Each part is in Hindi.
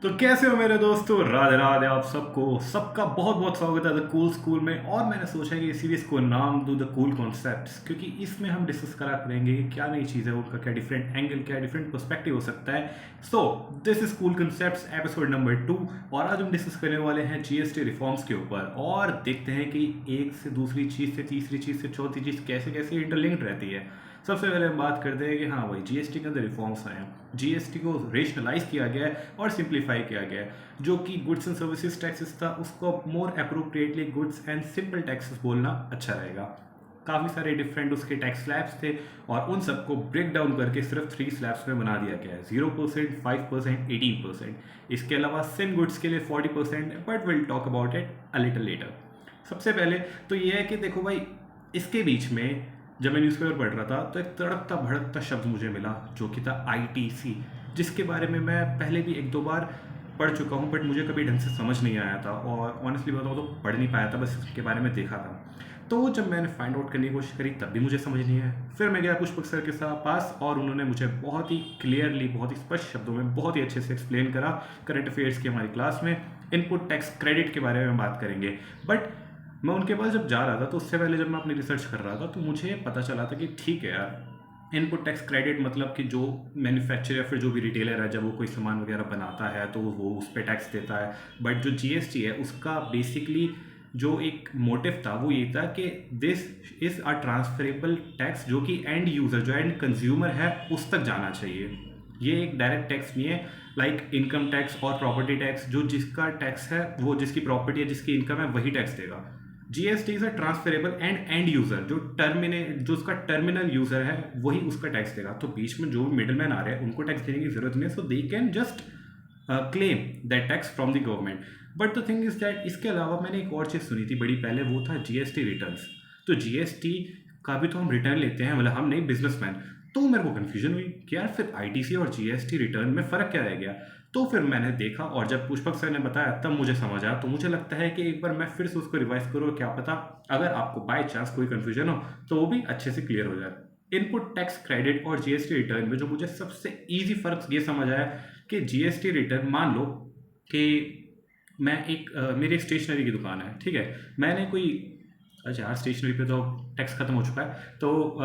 तो कैसे हो मेरे दोस्तों, राधे राधे आप सबको। सबका बहुत बहुत स्वागत है द कूल स्कूल में। और मैंने सोचा कि इस सीरीज को नाम दूं द कूल कॉन्सेप्ट्स, क्योंकि इसमें हम डिस्कस करा करेंगे कि क्या नई चीज़ है, उनका क्या डिफरेंट एंगल, क्या डिफरेंट पर्सपेक्टिव हो सकता है। So this is cool concepts episode number 2। और आज हम डिस्कस करने वाले हैं जीएसटी रिफॉर्म्स के ऊपर, और देखते हैं कि एक से दूसरी चीज़ से तीसरी चीज़ से चौथी चीज़ कैसे कैसे इंटरलिंक्ड रहती है। सबसे पहले हम बात करते हैं कि हाँ भाई, जीएसटी के अंदर रिफॉर्म्स आए हैं। जीएसटी को रेशनलाइज किया गया है और सिंप्लीफाई किया गया है। जो कि गुड्स एंड सर्विसेज टैक्सेस था, उसको more appropriately goods and simple taxes बोलना अच्छा रहेगा। काफ़ी सारे डिफरेंट उसके टैक्स स्लैब्स थे और उन सबको ब्रेक डाउन करके सिर्फ 3 स्लैब्स में बना दिया गया है, 0%, 5%, 18%। इसके अलावा सिन गुड्स के लिए 40%, but will talk about it a little letter. सबसे पहले तो ये है कि देखो भाई, इसके बीच में जब मैं न्यूज़पेपर पढ़ रहा था तो एक तड़कता भड़कता शब्द मुझे मिला, जो कि था आईटीसी, जिसके बारे में मैं पहले भी एक दो बार पढ़ चुका हूँ, बट मुझे कभी ढंग से समझ नहीं आया था और ऑनेस्टली बताऊँ तो पढ़ नहीं पाया था, बस इसके बारे में देखा था। तो जब मैंने फाइंड आउट करने की कोशिश करी तब भी मुझे समझ नहीं आया। फिर मैं गया पुष्पक सर के साथ पास और उन्होंने मुझे बहुत ही क्लियरली, बहुत ही स्पष्ट शब्दों में, बहुत ही अच्छे से एक्सप्लेन करा। करंट अफेयर्स की हमारी क्लास में इनपुट टैक्स क्रेडिट के बारे में बात करेंगे। बट मैं उनके पास जब जा रहा था तो उससे पहले जब मैं अपनी रिसर्च कर रहा था तो मुझे पता चला था कि ठीक है यार, इनपुट टैक्स क्रेडिट मतलब कि जो मैन्युफैक्चर या फिर जो भी रिटेलर है, जब वो कोई सामान वगैरह बनाता है तो वो उस पर टैक्स देता है। बट जो जीएसटी है उसका बेसिकली जो एक मोटिव था वो ये था कि this is a transferable tax, जो कि एंड यूज़र, जो एंड कंज्यूमर है, उस तक जाना चाहिए। ये एक डायरेक्ट टैक्स नहीं है लाइक इनकम टैक्स और प्रॉपर्टी टैक्स। जो जिसका टैक्स है, वो जिसकी प्रॉपर्टी है, जिसकी इनकम है, वही टैक्स देगा। GST is a transferable and user, जो उसका टर्मिनल यूजर है वही उसका टैक्स देगा। तो बीच में जो मिडिल मैन आ रहे हैं उनको टैक्स देने की जरूरत नहीं है, so they can just claim that tax from the government. But the thing is that इसके अलावा मैंने एक और चीज़ सुनी थी बड़ी पहले, वो था जीएसटी रिटर्न्स। तो जीएसटी का भी तो हम रिटर्न लेते हैं, मतलब हम नहीं, बिजनेसमैन। तो मेरे को कन्फ्यूजन हुई कि यार फिर आईटीसी और जीएसटी रिटर्न में फ़र्क क्या रह गया। तो फिर मैंने देखा और जब पुष्पक सर ने बताया तब मुझे समझ आया। तो मुझे लगता है कि एक बार मैं फिर से उसको रिवाइज करूँ, क्या पता अगर आपको बाय चांस कोई कन्फ्यूजन हो तो वो भी अच्छे से क्लियर हो जाए। इनपुट टैक्स क्रेडिट और जीएसटी रिटर्न में जो मुझे सबसे ईजी फर्क ये समझ आया कि जीएसटी रिटर्न, मान लो कि मैं मेरी स्टेशनरी की दुकान है, ठीक है, मैंने कोई, अच्छा यार स्टेशनरी पे तो टैक्स खत्म हो चुका है, तो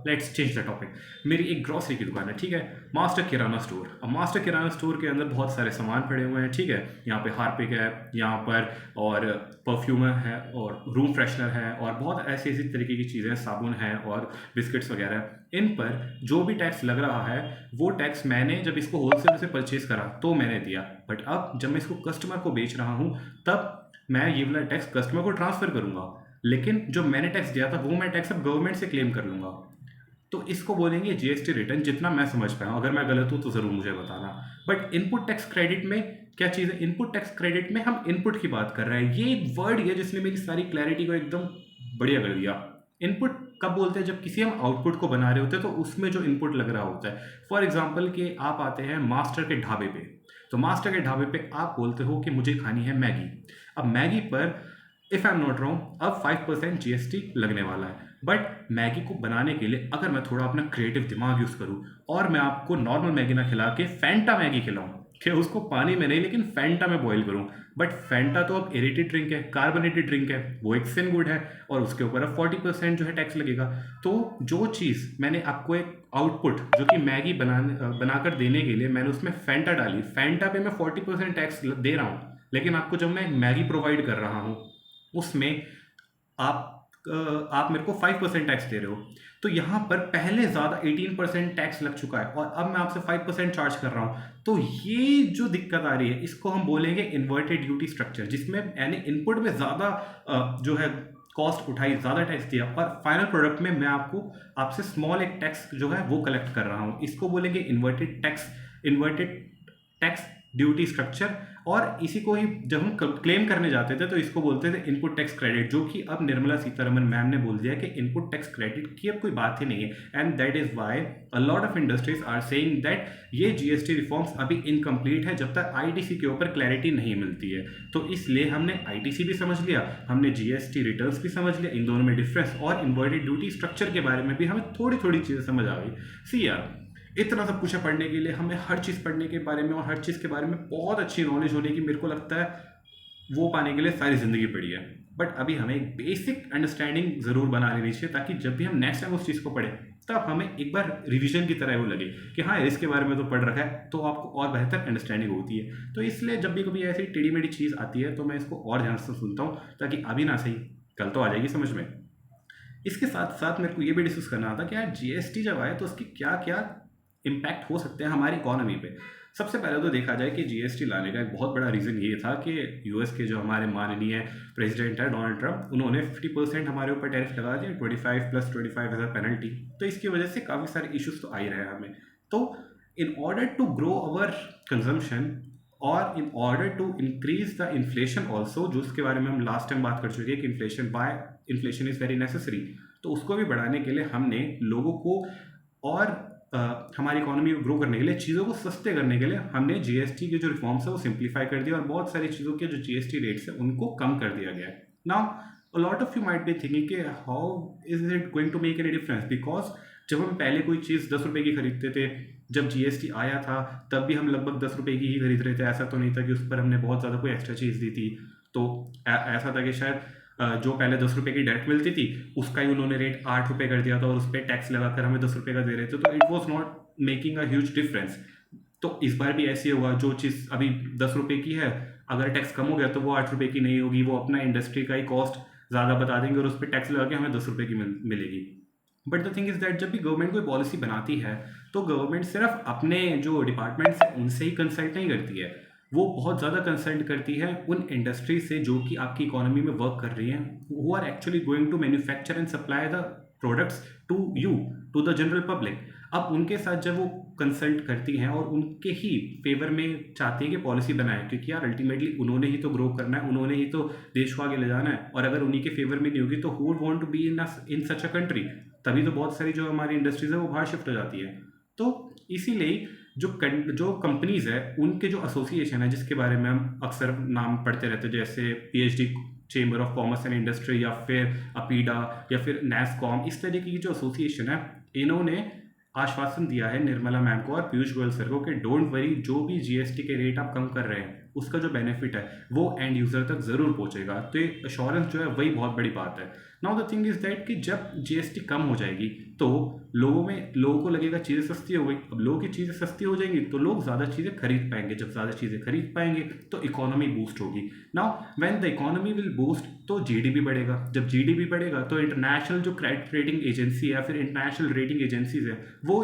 लेट्स चेंज द टॉपिक। मेरी एक ग्रॉसरी की दुकान है, ठीक है, मास्टर किराना स्टोर। अब मास्टर किराना स्टोर के अंदर बहुत सारे सामान पड़े हुए हैं, ठीक है। यहाँ पे हार्पिक है, यहाँ पर और परफ्यूमर है और रूम फ्रेशनर है और बहुत ऐसी ऐसी तरीके की चीज़ें, साबुन है और बिस्किट्स वगैरह। इन पर जो भी टैक्स लग रहा है वो टैक्स मैंने जब इसको होलसेल से परचेज करा तो मैंने दिया। बट अब जब मैं इसको कस्टमर को बेच रहा हूँ तब मैं ये वाला टैक्स कस्टमर को ट्रांसफ़र करूँगा, लेकिन जो मैंने टैक्स दिया था वो मैं टैक्स अब गवर्नमेंट से क्लेम कर लूँगा। तो इसको बोलेंगे जीएसटी रिटर्न, जितना मैं समझ पाया हूँ। अगर मैं गलत हूँ तो ज़रूर मुझे बताना। बट इनपुट टैक्स क्रेडिट में क्या चीज़ है? इनपुट टैक्स क्रेडिट में हम इनपुट की बात कर रहे हैं। ये एक वर्ड है जिसने मेरी सारी क्लैरिटी को एकदम बढ़िया कर दिया। इनपुट कब बोलते हैं? जब किसी हम आउटपुट को बना रहे होते हैं तो उसमें जो इनपुट लग रहा होता है। फॉर एग्जाम्पल कि आप आते हैं मास्टर के ढाबे पे, तो मास्टर के ढाबे पे आप बोलते हो कि मुझे खानी है मैगी। अब मैगी पर, if I am not wrong, अब 5% जीएसटी लगने वाला है। बट मैगी को बनाने के लिए अगर मैं थोड़ा अपना क्रिएटिव दिमाग यूज़ करूँ और मैं आपको नॉर्मल मैगी ना खिला के फैंटा मैगी खिलाऊँ, कि उसको पानी में नहीं लेकिन फैंटा में बॉईल करूँ। बट फैंटा तो अब एरेटेड ड्रिंक है, कार्बोनेटेड ड्रिंक है, वो एक सिन गुड है और उसके ऊपर अब 40% जो है टैक्स लगेगा। तो जो चीज़ मैंने आपको एक आउटपुट, जो कि मैगी बनाकर देने के लिए मैंने उसमें फैंटा डाली, फैंटा पे मैं 40% टैक्स दे रहा हूँ, लेकिन आपको जब मैं मैगी प्रोवाइड कर रहा हूँ उसमें आप मेरे को 5% टैक्स दे रहे हो। तो यहाँ पर पहले ज़्यादा 18% टैक्स लग चुका है और अब मैं आपसे 5% चार्ज कर रहा हूँ। तो ये जो दिक्कत आ रही है इसको हम बोलेंगे इन्वर्टेड ड्यूटी स्ट्रक्चर, जिसमें यानी इनपुट में ज़्यादा जो है कॉस्ट उठाई, ज़्यादा टैक्स दिया और फाइनल प्रोडक्ट में मैं आपसे स्मॉल एक टैक्स जो है वो कलेक्ट कर रहा हूँ। इसको बोलेंगे इन्वर्टेड टैक्स ड्यूटी स्ट्रक्चर। और इसी को ही जब हम क्लेम करने जाते थे तो इसको बोलते थे इनपुट टैक्स क्रेडिट, जो कि अब निर्मला सीतारमन मैम ने बोल दिया कि इनपुट टैक्स क्रेडिट की अब कोई बात ही नहीं है। And that is why a lot of industries are saying that ये जीएसटी रिफॉर्म्स अभी इनकम्प्लीट है जब तक आईटीसी के ऊपर क्लैरिटी नहीं मिलती है। तो इसलिए हमने आईटीसी भी समझ लिया, हमने जीएसटी रिटर्न्स भी समझ लिया, इन दोनों में डिफरेंस और इन्वर्टेड ड्यूटी स्ट्रक्चर के बारे में भी हमें थोड़ी थोड़ी चीज़ें समझ आ गई। सी यार, इतना सब कुछ है पढ़ने के लिए, हमें हर चीज़ पढ़ने के बारे में और हर चीज़ के बारे में बहुत अच्छी नॉलेज होने की मेरे को लगता है वो पाने के लिए सारी ज़िंदगी पड़ी है। बट अभी हमें एक बेसिक अंडरस्टैंडिंग ज़रूर बना लेनी चाहिए, ताकि जब भी हम नेक्स्ट टाइम उस चीज़ को पढ़ें तब हमें एक बार रिवीजन की तरह वो लगे कि हाँ इसके बारे में तो पढ़ रखा है, तो आपको और बेहतर अंडरस्टैंडिंग होती है। तो इसलिए जब भी कभी ऐसी टेढ़ी मेढ़ी चीज़ आती है तो मैं इसको और ध्यान से सुनता हूँ, ताकि अभी ना सही कल तो आ जाएगी समझ में। इसके साथ साथ मेरे को ये भी डिस्कस करना था कि यार जीएसटी जब आए तो उसकी क्या क्या इम्पैक्ट हो सकते हैं हमारी इकोनॉमी पे। सबसे पहले तो देखा जाए कि जीएसटी लाने का एक बहुत बड़ा रीज़न ये था कि यूएस के जो हमारे माननीय प्रेसिडेंट है डोनाल्ड ट्रंप, उन्होंने 50% हमारे ऊपर टैरिफ लगा दिया, 25+25 एज अ पेनल्टी। तो इसकी वजह से काफ़ी सारे इश्यूज तो आ ही रहे हैं हमें। तो in order to grow our consumption और in order to increase the inflation also, जो उसके बारे में हम लास्ट टाइम बात कर चुके हैं कि इन्फ्लेशन इज़ वेरी नेसेसरी, तो उसको भी बढ़ाने के लिए हमने लोगों को और हमारी इकोनॉमी को ग्रो करने के लिए, चीज़ों को सस्ते करने के लिए हमने जीएसटी के जो रिफॉर्म्स है वो सिंप्लीफाई कर दिया और बहुत सारी चीज़ों के जो जीएसटी रेट्स है उनको कम कर दिया गया है। Now a lot of you might be thinking कि how is it going to make any difference, because जब हम पहले कोई चीज़ 10 रुपये की खरीदते थे, जब जीएसटी आया था तब भी हम लगभग 10 रुपये की ही खरीद रहे थे। ऐसा तो नहीं था कि उस पर हमने बहुत ज़्यादा कोई एक्स्ट्रा चीज़ दी थी। तो ऐसा था कि शायद जो पहले 10 रुपये की डायरेक्ट मिलती थी उसका ही उन्होंने रेट 8 रुपये कर दिया था और उस पर टैक्स लगाकर हमें 10 रुपये का दे रहे थे, तो it was not making a huge difference. तो इस बार भी ऐसे होगा, जो चीज़ अभी 10 रुपये की है अगर टैक्स कम हो गया तो वो 8 रुपये की नहीं होगी, वो अपना इंडस्ट्री का ही कॉस्ट ज़्यादा बता देंगे और उस पर टैक्स लगा के हमें 10 रुपये की मिलेगी। But the thing is that जब भी गवर्नमेंट कोई पॉलिसी बनाती है तो गवर्नमेंट सिर्फ अपने जो डिपार्टमेंट्स हैं उनसे ही कंसल्ट नहीं करती है, वो बहुत ज़्यादा कंसल्ट करती है उन इंडस्ट्री से जो कि आपकी इकोनॉमी में वर्क कर रही हैं, who are actually going to manufacture and supply the products to you, to the general public. अब उनके साथ जब वो कंसल्ट करती हैं और उनके ही फेवर में चाहती हैं कि पॉलिसी बनाएं, क्योंकि यार अल्टीमेटली उन्होंने ही तो ग्रो करना है, उन्होंने ही तो देश को आगे ले जाना है, और अगर उन्हीं के फेवर में नहीं होगी तो who would want to be in such a country. तभी तो बहुत सारी जो हमारी इंडस्ट्रीज है वो बाहर शिफ्ट हो जाती है। तो इसीलिए जो कंपनीज है उनके जो एसोसिएशन है, जिसके बारे में हम अक्सर नाम पढ़ते रहते हैं, जैसे PhD chamber of commerce and industry या फिर अपीडा या फिर नैसकॉम, इस तरीके की जो एसोसिएशन है, इन्होंने आश्वासन दिया है निर्मला मैम को और पीयूष गोयल सर को कि डोंट वरी, जो भी जीएसटी के रेट आप कम कर रहे हैं उसका जो बेनिफिट है वो एंड यूजर तक जरूर पहुंचेगा। तो ये अश्योरेंस जो है वही बहुत बड़ी बात है। Now the thing is that कि जब जीएसटी कम हो जाएगी तो लोगों को लगेगा चीज़ें सस्ती हो गई। अब लोगों की चीज़ें सस्ती हो जाएंगी तो लोग ज़्यादा चीज़ें खरीद पाएंगे, जब ज़्यादा चीज़ें खरीद पाएंगे तो इकोनॉमी बूस्ट होगी। Now when the economy will boost तो जीडीपी बढ़ेगा, जब जीडीपी बढ़ेगा तो इंटरनेशनल जो क्रेडिट रेटिंग एजेंसी या फिर इंटरनेशनल रेटिंग एजेंसीज है वो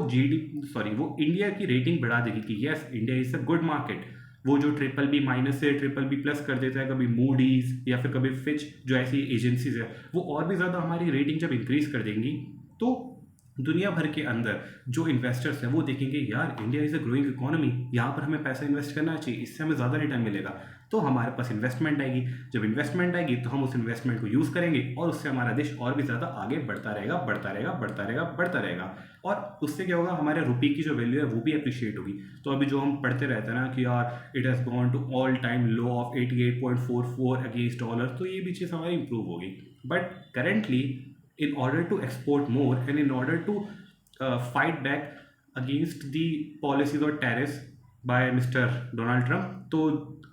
वो इंडिया की रेटिंग बढ़ा देगी कि yes India is a good market. वो जो BBB- से BBB+ कर देता है कभी मूडीज या फिर कभी फिच, जो ऐसी एजेंसीज है वो और भी ज़्यादा हमारी रेटिंग जब इंक्रीज कर देंगी तो दुनिया भर के अंदर जो इन्वेस्टर्स हैं वो देखेंगे यार India is a growing economy, यहाँ पर हमें पैसा इन्वेस्ट करना चाहिए, इससे हमें ज़्यादा रिटर्न मिलेगा। तो हमारे पास इन्वेस्टमेंट आएगी, जब इन्वेस्टमेंट आएगी तो हम उस इन्वेस्टमेंट को यूज़ करेंगे और उससे हमारा देश और भी ज़्यादा आगे बढ़ता रहेगा बढ़ता रहेगा बढ़ता रहेगा बढ़ता रहेगा। और उससे क्या होगा, हमारे रुपये की जो वैल्यू है वो भी अप्रिशिएट होगी। तो अभी जो हम पढ़ते रहते हैं ना कि यार it has gone to all time low of 88.44 against dollar, तो ये भी चीज़ हमारी इंप्रूव होगी। But currently in order to export more and in order to fight back against the policies or tariffs by Mr. Donald Trump, तो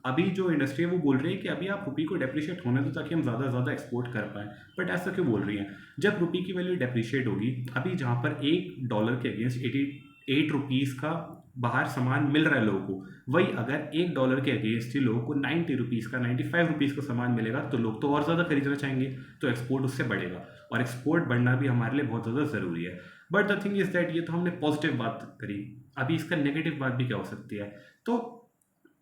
अभी जो इंडस्ट्री है वो बोल रही है कि अभी आप रुपये को डेप्रिशिएट होने दो ताकि हम ज़्यादा से ज़्यादा एक्सपोर्ट कर पाएँ। बट ऐसा क्यों बोल रही हैं, जब रुपये की वैल्यू डेप्रिशिएट होगी, अभी जहाँ पर $1 के अगेंस्ट 88 रुपीज़ का बाहर सामान मिल रहा है लोगों को, वही अगर $1 के अगेंस्ट ही लोगों को 90 रुपीज़ का 95 रुपीज़ का सामान मिलेगा तो लोग तो और ज़्यादा खरीदना चाहेंगे, तो एक्सपोर्ट उससे बढ़ेगा और एक्सपोर्ट बढ़ना भी हमारे लिए बहुत ज़्यादा ज़रूरी है। But the thing is that ये तो हमने पॉजिटिव बात करी, अभी इसका नेगेटिव बात भी क्या हो सकती है। तो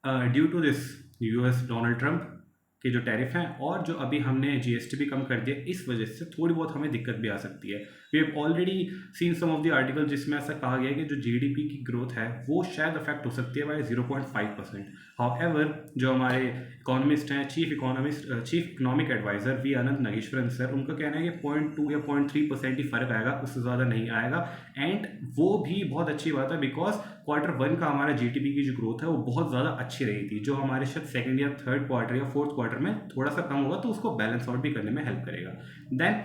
due to this US Donald Trump के जो टैरिफ हैं और जो अभी हमने जीएसटी भी कम कर दिया, इस वजह से थोड़ी बहुत हमें दिक्कत भी आ सकती है। We have already seen some of the article जिसमें ऐसा कहा गया है कि जो जीडीपी की ग्रोथ है वो शायद अफेक्ट हो सकती है बाय 0.5%। हाउएवर जो हमारे इकोनॉमिस्ट हैं, chief economic adviser we Anand Nageswaran sir, उनका कहना है कि 0.2 या 0.3% ही फर्क आएगा, उससे ज़्यादा नहीं आएगा। एंड वो भी बहुत अच्छी बात है बिकॉज Q1 का हमारा जीडीपी की जो ग्रोथ है वो बहुत ज़्यादा अच्छी रही थी, जो हमारे शायद सेकंड या थर्ड क्वार्टर या फोर्थ क्वार्टर में थोड़ा सा कम होगा तो उसको बैलेंस आउट भी करने में हेल्प करेगा। देन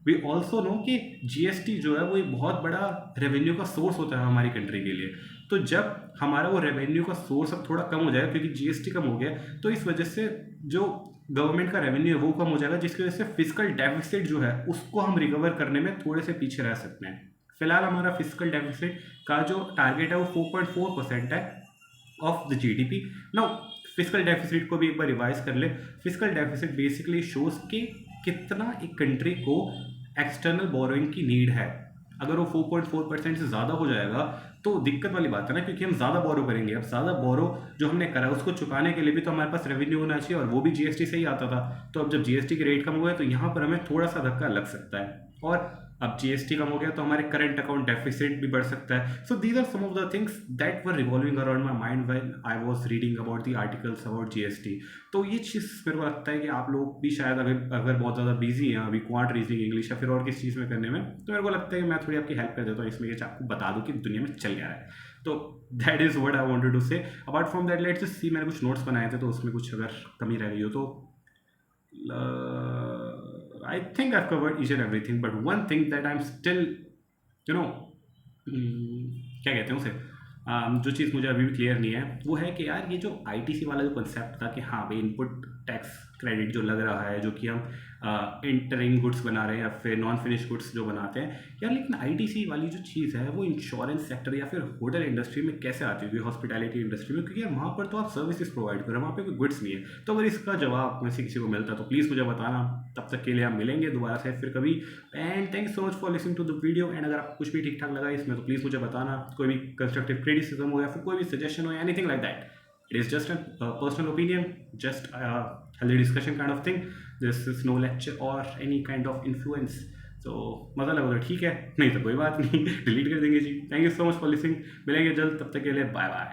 वी ऑल्सो नो कि जीएसटी जो है वो एक बहुत बड़ा रेवेन्यू का सोर्स होता है हमारी कंट्री के लिए। तो जब हमारा वो रेवेन्यू का सोर्स अब थोड़ा कम हो जाएगा क्योंकि जीएसटी कम हो गया, तो इस वजह से जो गवर्नमेंट का रेवेन्यू है वो कम हो जाएगा, जिसकी वजह से फिजिकल डेफिसिट जो है उसको हम रिकवर करने में थोड़े से पीछे रह सकते हैं। फिलहाल हमारा फिजिकल डेफिसिट का जो टारगेट है वो 4.4% है of the GDP. Now physical deficit को भी एक बार रिवाइज कर ले। फिजिकल डेफिसिट बेसिकली शोज कि कितना एक कंट्री को एक्सटर्नल बोरोइंग की नीड है। अगर वो 4.4% से ज़्यादा हो जाएगा तो दिक्कत वाली बात है ना, क्योंकि हम ज़्यादा बोरो करेंगे। अब ज़्यादा बोरो जो हमने करा है उसको चुकाने के लिए भी तो हमारे पास रेवेन्यू होना चाहिए, और वो भी जीएसटी से ही आता था। तो अब जब जीएसटी के रेट कम हुए तो यहाँ पर हमें थोड़ा सा धक्का लग सकता है, और अब जीएसटी कम हो गया तो हमारे करंट अकाउंट डेफिसिट भी बढ़ सकता है। So these are some of the things that were revolving around my mind when I was reading about the articles about GST. तो ये चीज़ मेरे को लगता है कि आप लोग भी शायद अगर बहुत ज़्यादा बिजी हैं अभी क्वांट रीजनिंग इंग्लिश या फिर और किस चीज़ में करने में, तो मेरे को लगता है कि मैं थोड़ी आपकी हेल्प कर देता हूँ इसमें कि आपको बता दूँ कि दुनिया में चल क्या रहा है। तो that is what I wanted to say. Apart from that let's just see, मैंने कुछ नोट्स बनाए थे तो उसमें कुछ अगर कमी रह गई हो तो I think I've covered each and everything, but one thing that I'm still, you know, क्या कहते हैं उसे, जो चीज़ मुझे अभी भी क्लियर नहीं है वो है कि यार ये जो आईटीसी वाला जो कंसेप्ट था कि हाँ भाई इनपुट टैक्स क्रेडिट जो लग रहा है, जो कि हम इंटरिंग गुड्स बना रहे हैं या फिर नॉन फिनिश गुड्स जो बनाते हैं यार, लेकिन आईटीसी वाली जो चीज़ है वो इंश्योरेंस सेक्टर या फिर होटल इंडस्ट्री में कैसे आती होगी, हॉस्पिटैलिटी इंडस्ट्री में, क्योंकि यार वहाँ पर तो आप सर्विसेज प्रोवाइड कर रहे हैं, वहाँ पे कोई गुड्स नहीं है। तो अगर इसका जवाब में से किसी को मिलता तो प्लीज़ मुझे बताना। तब तक के लिए हम मिलेंगे दोबारा से फिर कभी, and thank you so much for listening to the video. And अगर आपको कुछ भी ठीक ठाक लगा इसमें तो प्लीज़ मुझे बताना, कोई भी कंस्ट्रक्टिव क्रिटिसिज्म हो या फिर कोई भी सजेशन हो, anything like that. It is just a personal opinion, just a healthy discussion kind of thing. This is no lecture or any kind of influence. So मज़ा लगा तो ठीक है, नहीं तो कोई बात नहीं, डिलीट कर देंगे जी। Thank you so much for listening, मिलेंगे जल्द, तब तक के लिए बाय बाय।